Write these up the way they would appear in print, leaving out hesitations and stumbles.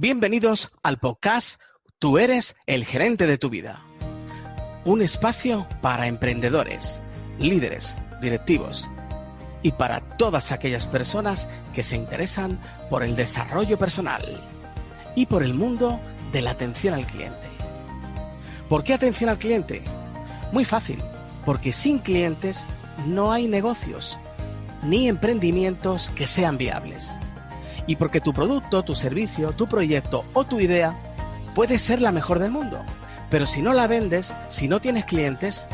Bienvenidos al podcast Tú eres el gerente de tu vida. Un espacio para emprendedores, líderes, directivos y para todas aquellas personas que se interesan por el desarrollo personal y por el mundo de la atención al cliente. ¿Por qué atención al cliente? Muy fácil, porque sin clientes no hay negocios ni emprendimientos que sean viables. Y porque tu producto, tu servicio, tu proyecto o tu idea puede ser la mejor del mundo, pero si no la vendes, si no tienes clientes,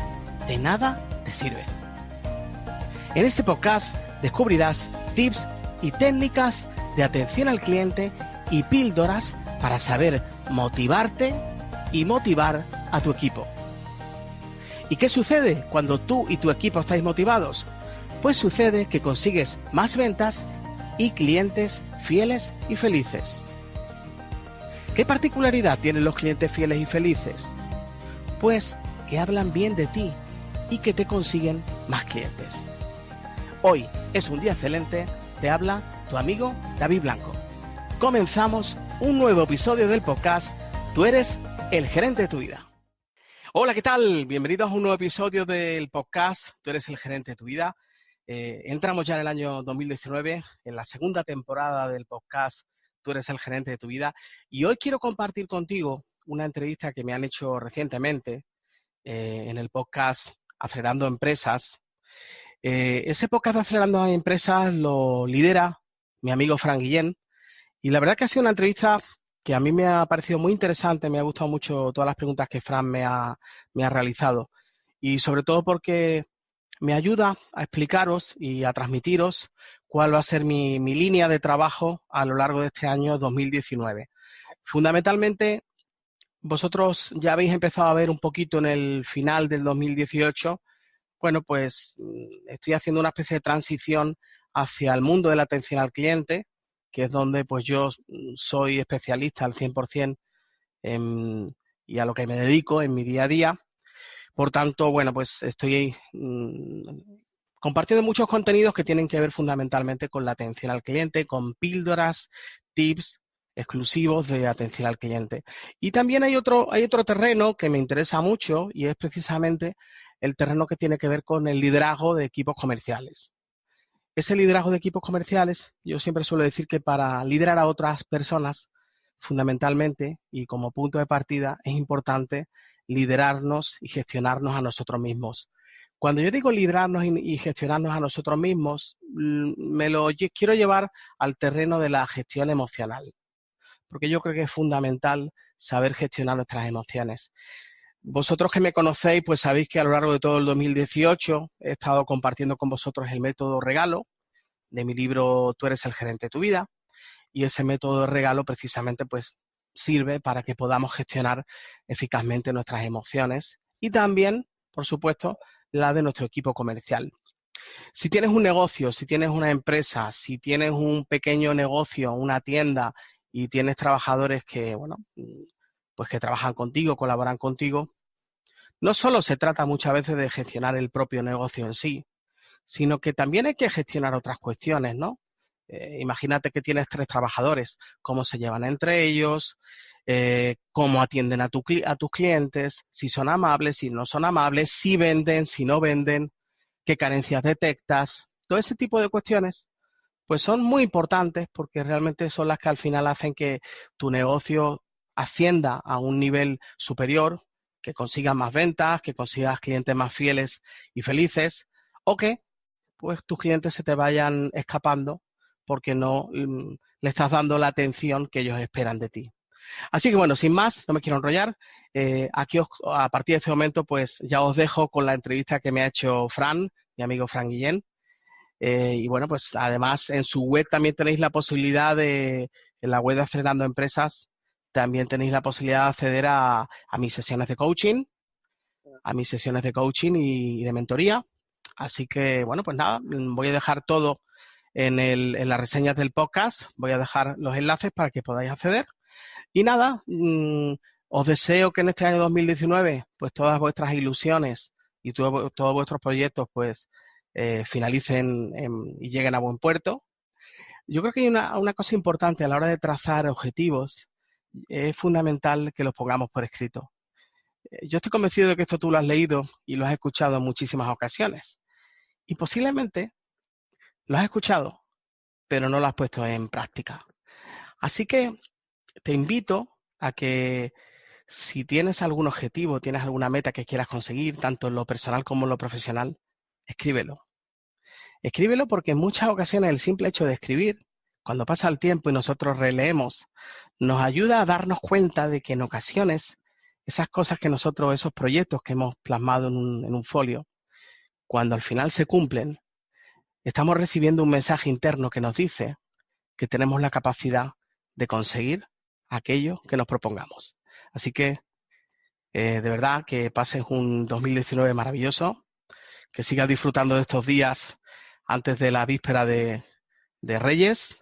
de nada te sirve. En este podcast descubrirás tips y técnicas de atención al cliente y píldoras para saber motivarte y motivar a tu equipo. ¿Y qué sucede cuando tú y tu equipo estáis motivados? Pues sucede que consigues más ventas y clientes fieles y felices. ¿Qué particularidad tienen los clientes fieles y felices? Pues que hablan bien de ti y que te consiguen más clientes. Hoy es un día excelente, te habla tu amigo David Blanco. Comenzamos un nuevo episodio del podcast Tú eres el gerente de tu vida. Hola, ¿qué tal? Bienvenidos a un nuevo episodio del podcast Tú eres el gerente de tu vida. Entramos ya en el año 2019, en la segunda temporada del podcast Tú eres el gerente de tu vida, y hoy quiero compartir contigo una entrevista que me han hecho recientemente en el podcast Acelerando Empresas. Ese podcast de Acelerando Empresas lo lidera mi amigo Fran Guillén, y la verdad que ha sido una entrevista que a mí me ha parecido muy interesante, me ha gustado mucho todas las preguntas que Fran me ha realizado, y sobre todo porque me ayuda a explicaros y a transmitiros cuál va a ser mi línea de trabajo a lo largo de este año 2019. Fundamentalmente, vosotros ya habéis empezado a ver un poquito en el final del 2018, bueno, pues estoy haciendo una especie de transición hacia el mundo de la atención al cliente, que es donde pues yo soy especialista al 100% y a lo que me dedico en mi día a día. Por tanto, bueno, pues estoy compartiendo muchos contenidos que tienen que ver fundamentalmente con la atención al cliente, con píldoras, tips exclusivos de atención al cliente. Y también hay otro terreno que me interesa mucho, y es precisamente el terreno que tiene que ver con el liderazgo de equipos comerciales. Ese liderazgo de equipos comerciales, yo siempre suelo decir que para liderar a otras personas, fundamentalmente y como punto de partida, es importante liderarnos y gestionarnos a nosotros mismos. Cuando yo digo liderarnos y gestionarnos a nosotros mismos, me lo quiero llevar al terreno de la gestión emocional, porque yo creo que es fundamental saber gestionar nuestras emociones. Vosotros que me conocéis, pues sabéis que a lo largo de todo el 2018 he estado compartiendo con vosotros el método regalo de mi libro Tú eres el gerente de tu vida, y ese método de regalo precisamente pues sirve para que podamos gestionar eficazmente nuestras emociones y también, por supuesto, la de nuestro equipo comercial. Si tienes un negocio, si tienes una empresa, si tienes un pequeño negocio, una tienda y tienes trabajadores que, bueno, pues que trabajan contigo, colaboran contigo, no solo se trata muchas veces de gestionar el propio negocio en sí, sino que también hay que gestionar otras cuestiones, ¿no? Imagínate que tienes 3 trabajadores, cómo se llevan entre ellos, cómo atienden a tus clientes, si son amables, si no son amables, si venden, si no venden, qué carencias detectas. Todo ese tipo de cuestiones pues son muy importantes porque realmente son las que al final hacen que tu negocio ascienda a un nivel superior, que consigas más ventas, que consigas clientes más fieles y felices, o que pues tus clientes se te vayan escapando porque no le estás dando la atención que ellos esperan de ti. Así que bueno, sin más, no me quiero enrollar. Aquí a partir de este momento pues ya os dejo con la entrevista que me ha hecho Fran, mi amigo Fran Guillén. Y bueno, pues además en su web también tenéis la posibilidad en la web de Acelerando Empresas, también tenéis la posibilidad de acceder a mis sesiones de coaching, y de mentoría. Así que, bueno, pues nada, voy a dejar todo en las reseñas del podcast, voy a dejar los enlaces para que podáis acceder. Y nada, os deseo que en este año 2019, pues todas vuestras ilusiones y todos vuestros proyectos, pues finalicen y lleguen a buen puerto. Yo creo que hay una cosa importante a la hora de trazar objetivos, es fundamental que los pongamos por escrito. Yo estoy convencido de que esto tú lo has leído y lo has escuchado en muchísimas ocasiones. Y posiblemente lo has escuchado, pero no lo has puesto en práctica. Así que te invito a que si tienes algún objetivo, tienes alguna meta que quieras conseguir, tanto en lo personal como en lo profesional, escríbelo. Escríbelo porque en muchas ocasiones el simple hecho de escribir, cuando pasa el tiempo y nosotros releemos, nos ayuda a darnos cuenta de que en ocasiones esas cosas que nosotros, esos proyectos que hemos plasmado en un folio, cuando al final se cumplen, estamos recibiendo un mensaje interno que nos dice que tenemos la capacidad de conseguir aquello que nos propongamos. Así que, de verdad, que pases un 2019 maravilloso, que sigas disfrutando de estos días antes de la víspera de Reyes.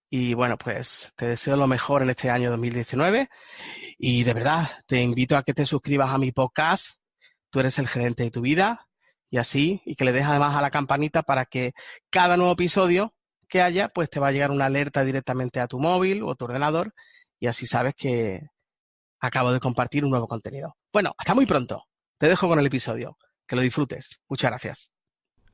Y bueno, pues te deseo lo mejor en este año 2019 y de verdad te invito a que te suscribas a mi podcast. Tú eres el gerente de tu vida y que le des además a la campanita para que cada nuevo episodio que haya, pues te va a llegar una alerta directamente a tu móvil o tu ordenador y así sabes que acabo de compartir un nuevo contenido. Bueno, hasta muy pronto. Te dejo con el episodio. Que lo disfrutes. Muchas gracias.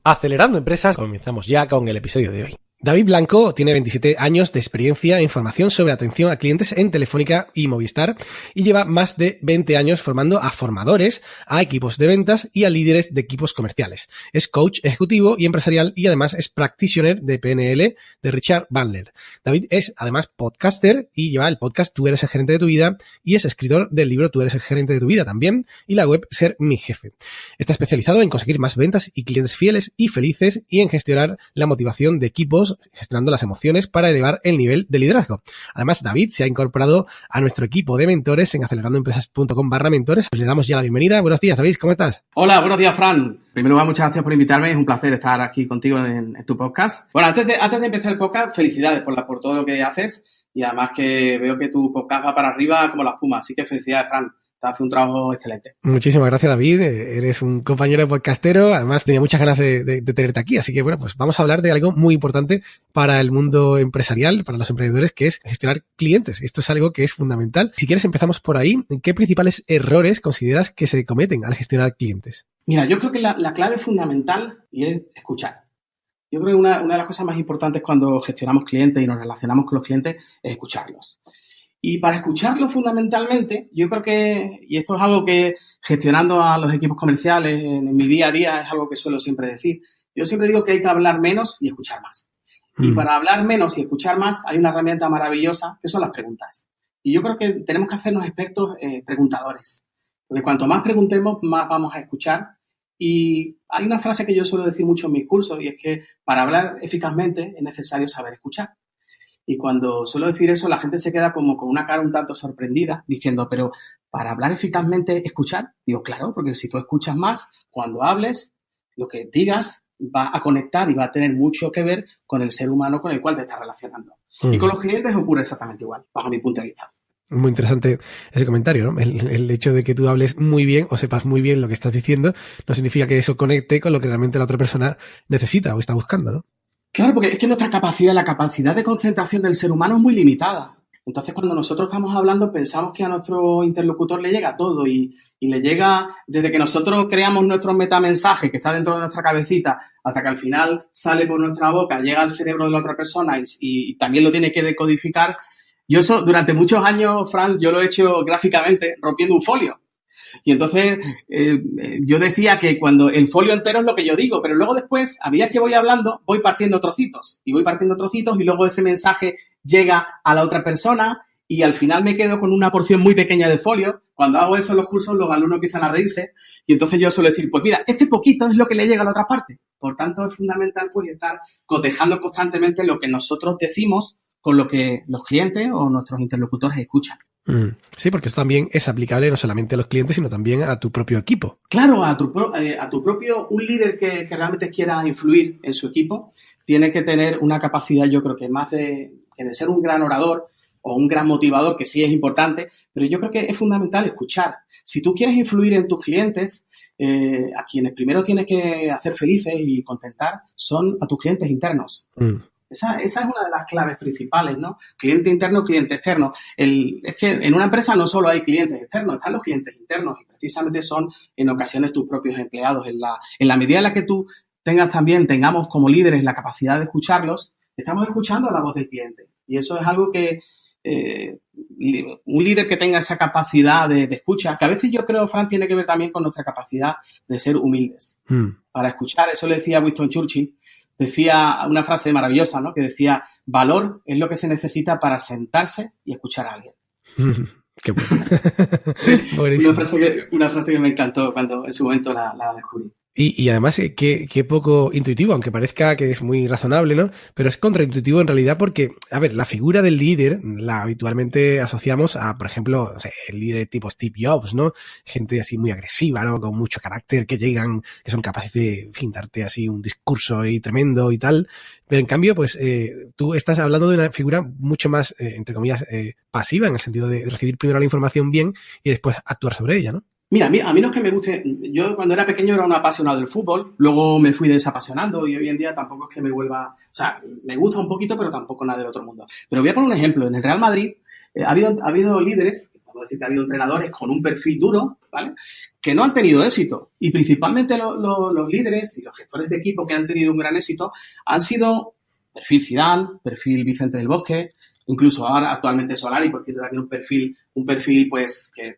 Acelerando Empresas, comenzamos ya con el episodio de hoy. David Blanco tiene 27 años de experiencia en formación sobre atención a clientes en Telefónica y Movistar y lleva más de 20 años formando a formadores, a equipos de ventas y a líderes de equipos comerciales. Es coach ejecutivo y empresarial y además es practitioner de PNL de Richard Bandler. David es además podcaster y lleva el podcast Tú eres el gerente de tu vida y es escritor del libro Tú eres el gerente de tu vida también y la web Ser mi jefe. Está especializado en conseguir más ventas y clientes fieles y felices y en gestionar la motivación de equipos gestionando las emociones para elevar el nivel de liderazgo. Además, David se ha incorporado a nuestro equipo de mentores en acelerandoempresas.com/mentores. Pues le damos ya la bienvenida. Buenos días, David, ¿cómo estás? Hola, buenos días, Fran. Primero, muchas gracias por invitarme. Es un placer estar aquí contigo en tu podcast. Bueno, antes de empezar el podcast, felicidades por todo lo que haces y además que veo que tu podcast va para arriba como la espuma. Así que felicidades, Fran. Hace un trabajo excelente. Muchísimas gracias, David. Eres un compañero podcastero. Además, tenía muchas ganas de tenerte aquí. Así que, bueno, pues vamos a hablar de algo muy importante para el mundo empresarial, para los emprendedores, que es gestionar clientes. Esto es algo que es fundamental. Si quieres, empezamos por ahí. ¿Qué principales errores consideras que se cometen al gestionar clientes? Mira, yo creo que la clave fundamental y es escuchar. Yo creo que una de las cosas más importantes cuando gestionamos clientes y nos relacionamos con los clientes es escucharlos. Y para escucharlo fundamentalmente, yo creo que, y esto es algo que gestionando a los equipos comerciales en mi día a día es algo que suelo siempre decir, yo siempre digo que hay que hablar menos y escuchar más. Y para hablar menos y escuchar más hay una herramienta maravillosa que son las preguntas. Y yo creo que tenemos que hacernos expertos preguntadores. Porque cuanto más preguntemos, más vamos a escuchar. Y hay una frase que yo suelo decir mucho en mis cursos y es que para hablar eficazmente es necesario saber escuchar. Y cuando suelo decir eso, la gente se queda como con una cara un tanto sorprendida, diciendo, pero para hablar eficazmente, ¿escuchar? Digo, claro, porque si tú escuchas más, cuando hables, lo que digas va a conectar y va a tener mucho que ver con el ser humano con el cual te estás relacionando. Y con los clientes ocurre exactamente igual, bajo mi punto de vista. Muy interesante ese comentario, ¿no? El hecho de que tú hables muy bien o sepas muy bien lo que estás diciendo no significa que eso conecte con lo que realmente la otra persona necesita o está buscando, ¿no? Claro, porque es que la capacidad de concentración del ser humano es muy limitada. Entonces, cuando nosotros estamos hablando, pensamos que a nuestro interlocutor le llega todo y le llega desde que nosotros creamos nuestro metamensaje que está dentro de nuestra cabecita hasta que al final sale por nuestra boca, llega al cerebro de la otra persona y también lo tiene que decodificar. Yo eso, durante muchos años, Fran, yo lo he hecho gráficamente rompiendo un folio. Y entonces yo decía que cuando el folio entero es lo que yo digo, pero luego después, a medida que voy hablando, voy partiendo trocitos y luego ese mensaje llega a la otra persona y al final me quedo con una porción muy pequeña de folio. Cuando hago eso en los cursos, los alumnos empiezan a reírse y entonces yo suelo decir, pues mira, este poquito es lo que le llega a la otra parte. Por tanto, es fundamental pues estar cotejando constantemente lo que nosotros decimos con lo que los clientes o nuestros interlocutores escuchan. Sí, porque esto también es aplicable no solamente a los clientes, sino también a tu propio equipo. Claro, a tu propio, un líder que realmente quiera influir en su equipo, tiene que tener una capacidad, yo creo que más que de ser un gran orador o un gran motivador, que sí es importante, pero yo creo que es fundamental escuchar. Si tú quieres influir en tus clientes, a quienes primero tienes que hacer felices y contentar son a tus clientes internos. Esa es una de las claves principales, ¿no? Cliente interno, cliente externo. Es que en una empresa no solo hay clientes externos, están los clientes internos y precisamente son en ocasiones tus propios empleados. En la medida en la que tú tengamos como líderes la capacidad de escucharlos, estamos escuchando la voz del cliente. Y eso es algo que un líder que tenga esa capacidad de escucha, que a veces yo creo, Fran, tiene que ver también con nuestra capacidad de ser humildes. Para escuchar, eso le decía Winston Churchill, decía una frase maravillosa, ¿no? Que decía, valor es lo que se necesita para sentarse y escuchar a alguien. Qué bueno. Una frase que me encantó cuando en su momento la descubrí. Y además, qué poco intuitivo, aunque parezca que es muy razonable, ¿no? Pero es contraintuitivo en realidad porque, a ver, la figura del líder la habitualmente asociamos a, por ejemplo, o sea, el líder tipo Steve Jobs, ¿no? Gente así muy agresiva, ¿no? Con mucho carácter, que llegan, que son capaces de, en fin, darte así un discurso ahí tremendo y tal. Pero en cambio, pues, tú estás hablando de una figura mucho más, entre comillas, pasiva, en el sentido de recibir primero la información bien y después actuar sobre ella, ¿no? Mira, a mí no es que me guste, yo cuando era pequeño era un apasionado del fútbol, luego me fui desapasionando y hoy en día tampoco es que me vuelva, o sea, me gusta un poquito, pero tampoco nada del otro mundo. Pero voy a poner un ejemplo, en el Real Madrid ha habido líderes, vamos a decir que ha habido entrenadores con un perfil duro, ¿vale? Que no han tenido éxito y principalmente los líderes y los gestores de equipo que han tenido un gran éxito han sido perfil Zidane, perfil Vicente del Bosque, incluso ahora actualmente Solari, por cierto, también un perfil pues que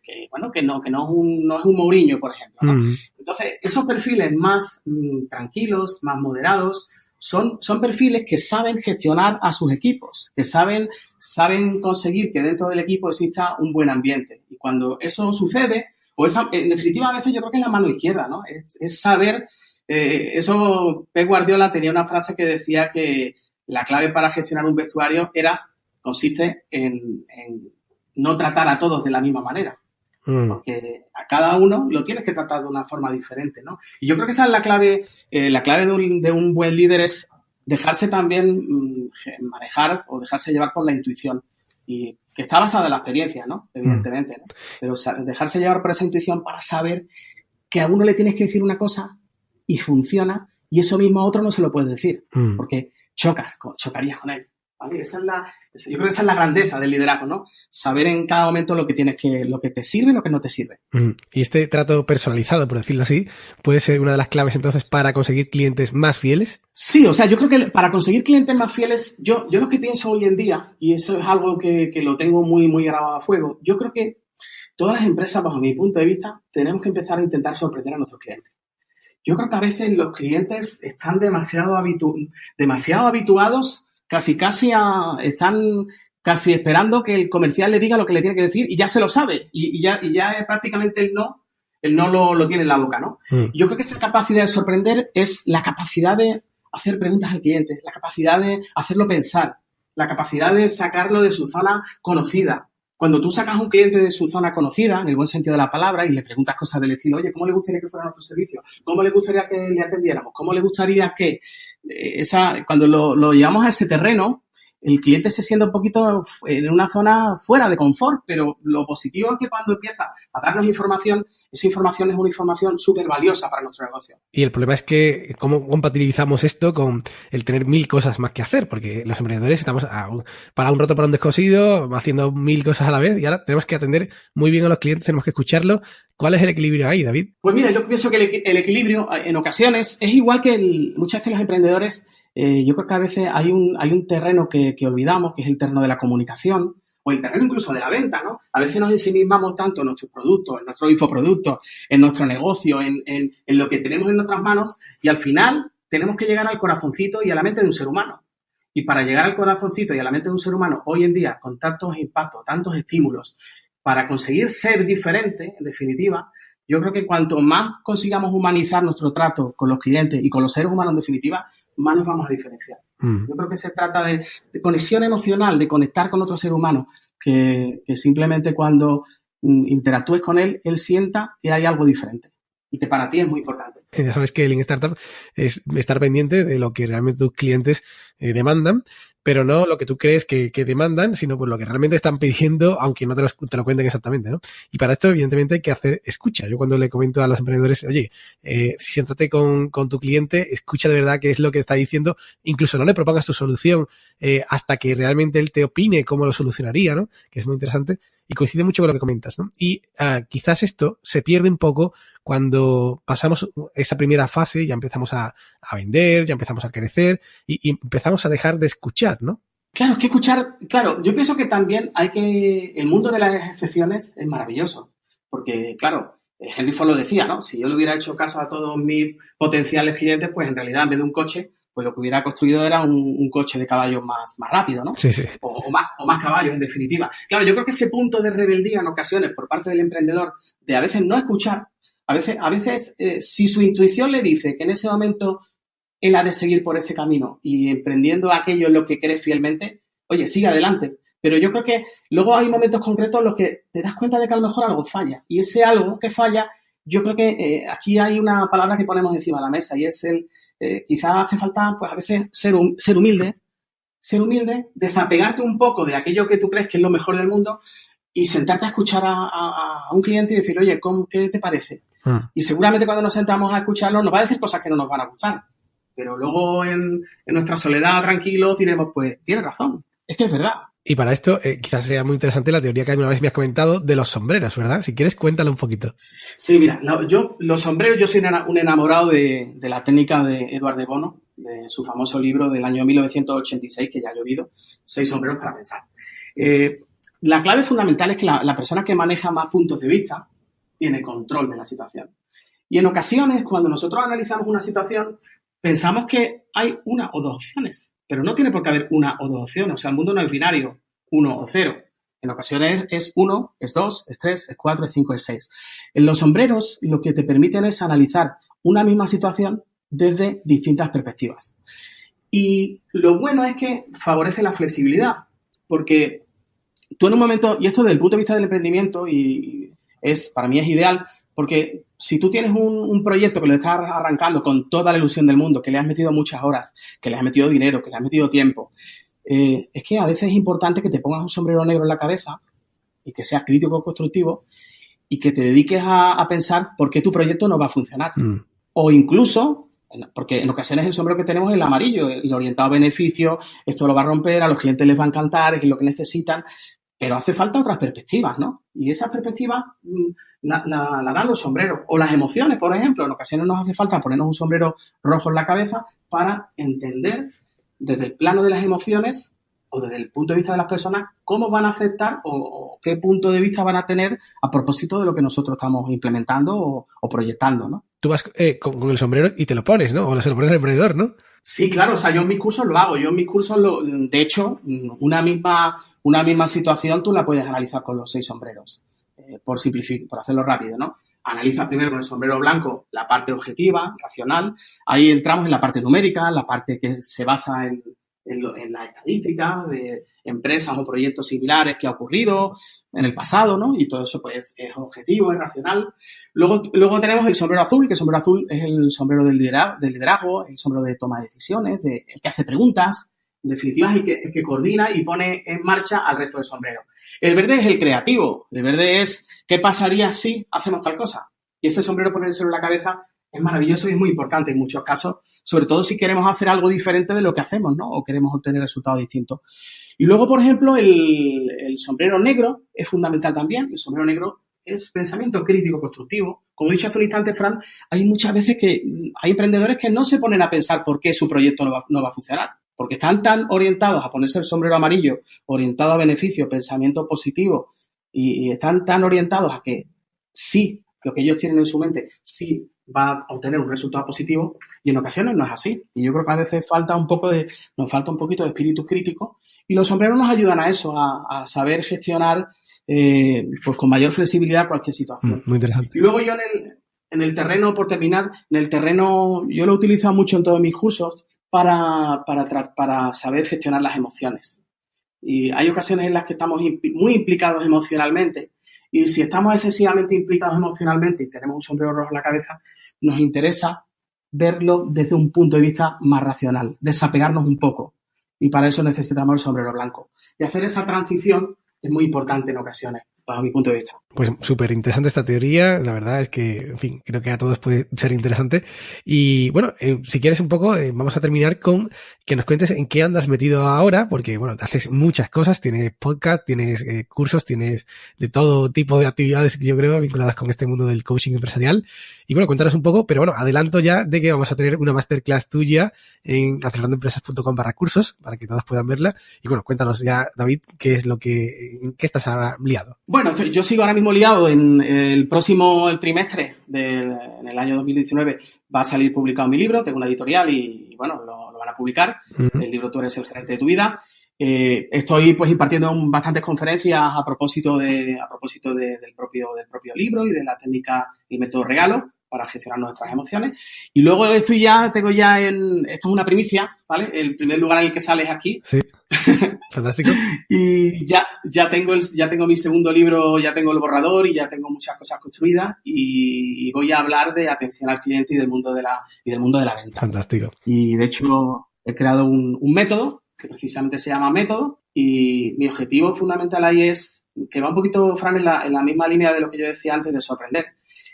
no es un Mourinho, por ejemplo, ¿no? Entonces, esos perfiles más tranquilos, más moderados, son perfiles que saben gestionar a sus equipos, que saben conseguir que dentro del equipo exista un buen ambiente. Y cuando eso sucede, en definitiva, a veces yo creo que es la mano izquierda, ¿no? Es saber, Pep Guardiola tenía una frase que decía que la clave para gestionar un vestuario consiste en no tratar a todos de la misma manera. Porque a cada uno lo tienes que tratar de una forma diferente, ¿no? Y yo creo que esa es la clave de un buen líder, es dejarse también manejar o dejarse llevar por la intuición. Y que está basada en la experiencia, ¿no? Evidentemente, ¿no? Pero dejarse llevar por esa intuición para saber que a uno le tienes que decir una cosa y funciona, y eso mismo a otro no se lo puedes decir, porque chocarías con él, ¿vale? Yo creo que esa es la grandeza del liderazgo, ¿no? Saber en cada momento lo que te sirve y lo que no te sirve. Y este trato personalizado, por decirlo así, puede ser una de las claves entonces para conseguir clientes más fieles. Sí, o sea, yo creo que para conseguir clientes más fieles, yo lo que pienso hoy en día, y eso es algo que lo tengo muy, muy grabado a fuego, yo creo que todas las empresas, bajo mi punto de vista, tenemos que empezar a intentar sorprender a nuestros clientes. Yo creo que a veces los clientes están demasiado habituados, están casi esperando que el comercial le diga lo que le tiene que decir y ya se lo sabe. Y ya prácticamente el no lo tiene en la boca, ¿no? Yo creo que esta capacidad de sorprender es la capacidad de hacer preguntas al cliente, la capacidad de hacerlo pensar, la capacidad de sacarlo de su zona conocida. Cuando tú sacas a un cliente de su zona conocida, en el buen sentido de la palabra, y le preguntas cosas del estilo, oye, ¿cómo le gustaría que fuera nuestro servicio? ¿Cómo le gustaría que le atendiéramos? ¿Cómo le gustaría que cuando lo llevamos a ese terreno, el cliente se siente un poquito en una zona fuera de confort, pero lo positivo es que cuando empieza a darnos información, esa información es una información súper valiosa para nuestro negocio. Y el problema es que cómo compatibilizamos esto con el tener 1000 cosas más que hacer, porque los emprendedores estamos para un rato para un descosido, haciendo 1000 cosas a la vez y ahora tenemos que atender muy bien a los clientes, tenemos que escucharlos. ¿Cuál es el equilibrio ahí, David? Pues mira, yo pienso que el equilibrio en ocasiones es igual que muchas veces los emprendedores. Yo creo que a veces hay un terreno que olvidamos, que es el terreno de la comunicación o el terreno incluso de la venta, ¿no? A veces nos ensimismamos tanto en nuestros productos, en nuestros infoproductos, en nuestro negocio, en lo que tenemos en nuestras manos y al final tenemos que llegar al corazoncito y a la mente de un ser humano. Y para llegar al corazoncito y a la mente de un ser humano, hoy en día, con tantos impactos, tantos estímulos, para conseguir ser diferente, en definitiva, yo creo que cuanto más consigamos humanizar nuestro trato con los clientes y con los seres humanos, en definitiva, más nos vamos a diferenciar. Yo creo que se trata de conexión emocional, de conectar con otro ser humano, que simplemente cuando interactúes con él sienta que hay algo diferente. y que para ti es muy importante. Ya sabes que el Lean Startup es estar pendiente de lo que realmente tus clientes demandan, pero no lo que tú crees que demandan, sino por lo que realmente están pidiendo, aunque no te lo cuenten exactamente, ¿no? Y para esto, evidentemente, hay que hacer escucha. Yo cuando le comento a los emprendedores, oye, siéntate con tu cliente, escucha de verdad qué es lo que está diciendo, incluso no le propongas tu solución hasta que realmente él te opine cómo lo solucionaría, ¿no? Que es muy interesante y coincide mucho con lo que comentas, ¿no? Y quizás esto se pierde un poco cuando pasamos esa primera fase, ya empezamos a vender, ya empezamos a crecer y empezamos a dejar de escuchar, ¿no? Claro, es que escuchar, claro, yo pienso que también el mundo de las excepciones es maravilloso, porque claro, Henry Ford lo decía, ¿no? Si yo le hubiera hecho caso a todos mis potenciales clientes, pues en realidad en vez de un coche, pues lo que hubiera construido era un coche de caballos más rápido, ¿no? Sí, sí. O más caballos, en definitiva. Claro, yo creo que ese punto de rebeldía en ocasiones por parte del emprendedor, de a veces no escuchar, a veces si su intuición le dice que en ese momento él ha de seguir por ese camino y emprendiendo aquello en lo que cree fielmente, oye, sigue adelante. Pero yo creo que luego hay momentos concretos en los que te das cuenta de que a lo mejor algo falla. Y ese algo que falla, yo creo que aquí hay una palabra que ponemos encima de la mesa y es quizás hace falta, pues a veces ser humilde, desapegarte un poco de aquello que tú crees que es lo mejor del mundo y sentarte a escuchar a un cliente y decir, oye, ¿qué te parece? Y seguramente cuando nos sentamos a escucharlo nos va a decir cosas que no nos van a gustar. Pero luego en nuestra soledad, tranquilos, diremos, pues tiene razón, es que es verdad. Y para esto quizás sea muy interesante la teoría que alguna vez me has comentado de los sombreros, ¿verdad? Si quieres, cuéntalo un poquito. Sí, mira, los sombreros, yo soy un enamorado de la técnica de Edward de Bono, de su famoso libro del año 1986, que ya ha llovido, 6 sombreros para pensar. La clave fundamental es que la persona que maneja más puntos de vista tiene control de la situación. Y en ocasiones, cuando nosotros analizamos una situación, pensamos que hay una o dos opciones, pero no tiene por qué haber una o dos opciones. O sea, el mundo no es binario, 1 o 0. En ocasiones es 1, es 2, es 3, es 4, es 5, es 6. En los sombreros lo que te permiten es analizar una misma situación desde distintas perspectivas. Y lo bueno es que favorece la flexibilidad, porque tú en un momento, y esto desde el punto de vista del emprendimiento, y para mí es ideal, porque si tú tienes un proyecto que lo estás arrancando con toda la ilusión del mundo, que le has metido muchas horas, que le has metido dinero, que le has metido tiempo, es que a veces es importante que te pongas un sombrero negro en la cabeza y que seas crítico constructivo y que te dediques a pensar por qué tu proyecto no va a funcionar. O incluso, porque en ocasiones el sombrero que tenemos es el amarillo, el orientado a beneficio, esto lo va a romper, a los clientes les va a encantar, es lo que necesitan. Pero hace falta otras perspectivas, ¿no? Y esas perspectivas la dan los sombreros. O las emociones, por ejemplo. En ocasiones nos hace falta ponernos un sombrero rojo en la cabeza para entender desde el plano de las emociones o desde el punto de vista de las personas cómo van a aceptar o qué punto de vista van a tener a propósito de lo que nosotros estamos implementando o proyectando, ¿no? Tú vas con el sombrero y te lo pones, ¿no? O se lo pones al emprendedor, ¿no? Sí, claro, o sea, yo en mis cursos lo hago. Yo en mis cursos, de hecho, una misma situación tú la puedes analizar con los 6 sombreros, por hacerlo rápido, ¿no? Analiza primero con el sombrero blanco la parte objetiva, racional. Ahí entramos en la parte numérica, la parte que se basa en las estadísticas de empresas o proyectos similares que ha ocurrido en el pasado, ¿no? Y todo eso, pues, es objetivo, es racional. Luego tenemos el sombrero azul, que el sombrero azul es el sombrero del liderazgo, el sombrero de toma de decisiones, el que hace preguntas, en definitiva, es el que coordina y pone en marcha al resto de sombreros. El verde es el creativo. El verde es ¿qué pasaría si hacemos tal cosa? Y ese sombrero ponérselo en la cabeza es maravilloso y es muy importante en muchos casos, sobre todo si queremos hacer algo diferente de lo que hacemos, ¿no? O queremos obtener resultados distintos. Y luego, por ejemplo, el sombrero negro es fundamental también. El sombrero negro es pensamiento crítico constructivo. Como he dicho hace un instante, Fran, hay muchas veces que hay emprendedores que no se ponen a pensar por qué su proyecto no va a funcionar. Porque están tan orientados a ponerse el sombrero amarillo, orientado a beneficio, pensamiento positivo, y están tan orientados a que sí, lo que ellos tienen en su mente, sí va a obtener un resultado positivo, y en ocasiones no es así. Y yo creo que a veces nos falta un poquito de espíritu crítico, y los sombreros nos ayudan a eso, a saber gestionar pues con mayor flexibilidad cualquier situación. Muy interesante. Y luego yo en el terreno, por terminar, yo lo he utilizado mucho en todos mis cursos para saber gestionar las emociones. Y hay ocasiones en las que estamos muy implicados emocionalmente Y si estamos excesivamente implicados emocionalmente y tenemos un sombrero rojo en la cabeza, nos interesa verlo desde un punto de vista más racional, desapegarnos un poco. Y para eso necesitamos el sombrero blanco. Y hacer esa transición es muy importante en ocasiones, bajo mi punto de vista. Pues súper interesante esta teoría. La verdad es que, en fin, creo que a todos puede ser interesante. Y bueno, si quieres un poco, vamos a terminar con que nos cuentes en qué andas metido ahora, porque bueno, haces muchas cosas, tienes podcast, tienes cursos, tienes de todo tipo de actividades que yo creo vinculadas con este mundo del coaching empresarial. Y bueno, cuéntanos un poco, pero bueno, adelanto ya de que vamos a tener una masterclass tuya en acelerandoempresas.com/cursos para que todos puedan verla. Y bueno, cuéntanos ya, David, qué es lo que, en qué estás ahora liado. Bueno, yo sigo ahora mismo liado. En el próximo trimestre en el año 2019 va a salir publicado mi libro. Tengo una editorial y bueno, lo van a publicar. Uh-huh. El libro Tú eres el gerente de tu vida. Estoy pues impartiendo bastantes conferencias a propósito del propio libro y de la técnica y método regalo para gestionar nuestras emociones. Y luego esto es una primicia, ¿vale? El primer lugar en el que sale es aquí. Sí. Fantástico. Y ya tengo mi segundo libro, ya tengo el borrador y ya tengo muchas cosas construidas y voy a hablar de atención al cliente y del mundo de la venta. Fantástico. Y de hecho he creado un método que precisamente se llama método y mi objetivo fundamental ahí es que va un poquito, Fran, en la misma línea de lo que yo decía antes de sorprender.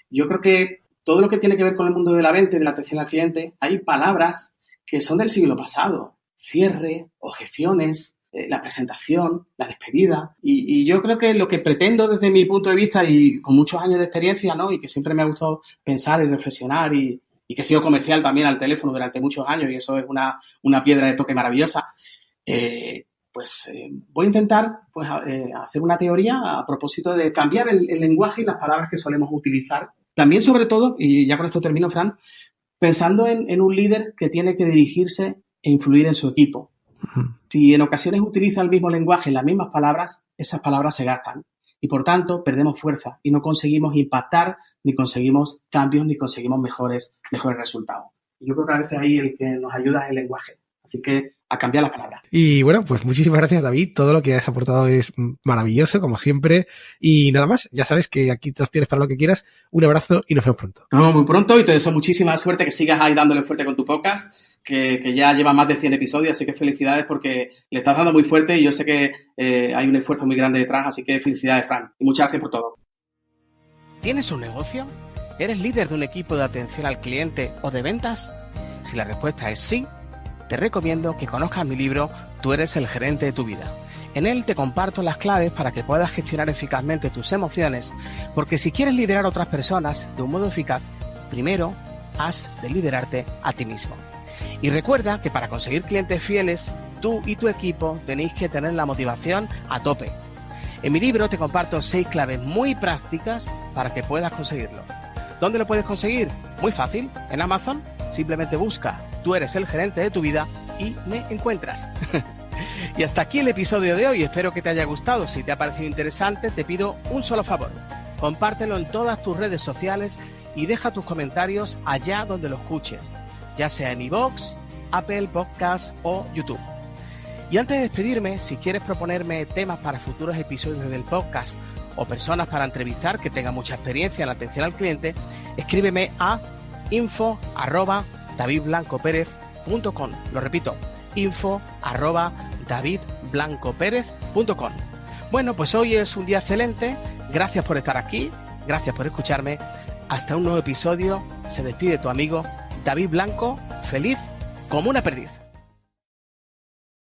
Yo creo que todo lo que tiene que ver con el mundo de la venta y de la atención al cliente, hay palabras que son del siglo pasado. Cierre, objeciones, la presentación, la despedida. Y yo creo que lo que pretendo desde mi punto de vista y con muchos años de experiencia, ¿no? Y que siempre me ha gustado pensar y reflexionar y que he sido comercial también al teléfono durante muchos años y eso es una piedra de toque maravillosa, voy a intentar hacer una teoría a propósito de cambiar el lenguaje y las palabras que solemos utilizar. También, sobre todo, y ya con esto termino, Fran, pensando en un líder que tiene que dirigirse e influir en su equipo. Uh-huh. Si en ocasiones utiliza el mismo lenguaje y las mismas palabras, esas palabras se gastan y, por tanto, perdemos fuerza y no conseguimos impactar, ni conseguimos cambios, ni conseguimos mejores resultados. Y yo creo que a veces ahí el que nos ayuda es el lenguaje. Así que a cambiar las palabras. Y bueno, pues muchísimas gracias, David. Todo lo que has aportado es maravilloso, como siempre. Y nada más, ya sabes que aquí te los tienes para lo que quieras. Un abrazo y nos vemos pronto. Nos vemos muy pronto y te deseo muchísima suerte, que sigas ahí dándole fuerte con tu podcast, que ya lleva más de 100 episodios, así que felicidades porque le estás dando muy fuerte y yo sé que hay un esfuerzo muy grande detrás, así que felicidades, Fran. Y muchas gracias por todo. ¿Tienes un negocio? ¿Eres líder de un equipo de atención al cliente o de ventas? Si la respuesta es sí, te recomiendo que conozcas mi libro Tú eres el gerente de tu vida. En él te comparto las claves para que puedas gestionar eficazmente tus emociones, porque si quieres liderar a otras personas de un modo eficaz, primero has de liderarte a ti mismo. Y recuerda que para conseguir clientes fieles, tú y tu equipo tenéis que tener la motivación a tope. En mi libro te comparto 6 claves muy prácticas para que puedas conseguirlo. ¿Dónde lo puedes conseguir? Muy fácil, en Amazon. Simplemente busca Tú eres el gerente de tu vida y me encuentras. Y hasta aquí el episodio de hoy. Espero que te haya gustado. Si te ha parecido interesante, te pido un solo favor. Compártelo en todas tus redes sociales y deja tus comentarios allá donde lo escuches, ya sea en iVoox, Apple Podcasts o YouTube. Y antes de despedirme, si quieres proponerme temas para futuros episodios del podcast o personas para entrevistar que tengan mucha experiencia en la atención al cliente, escríbeme a info@davidblancoperez.com. Lo repito, info@davidblancoperez.com. Bueno, pues hoy es un día excelente. Gracias por estar aquí, gracias por escucharme. Hasta un nuevo episodio. Se despide tu amigo David Blanco, feliz como una perdiz.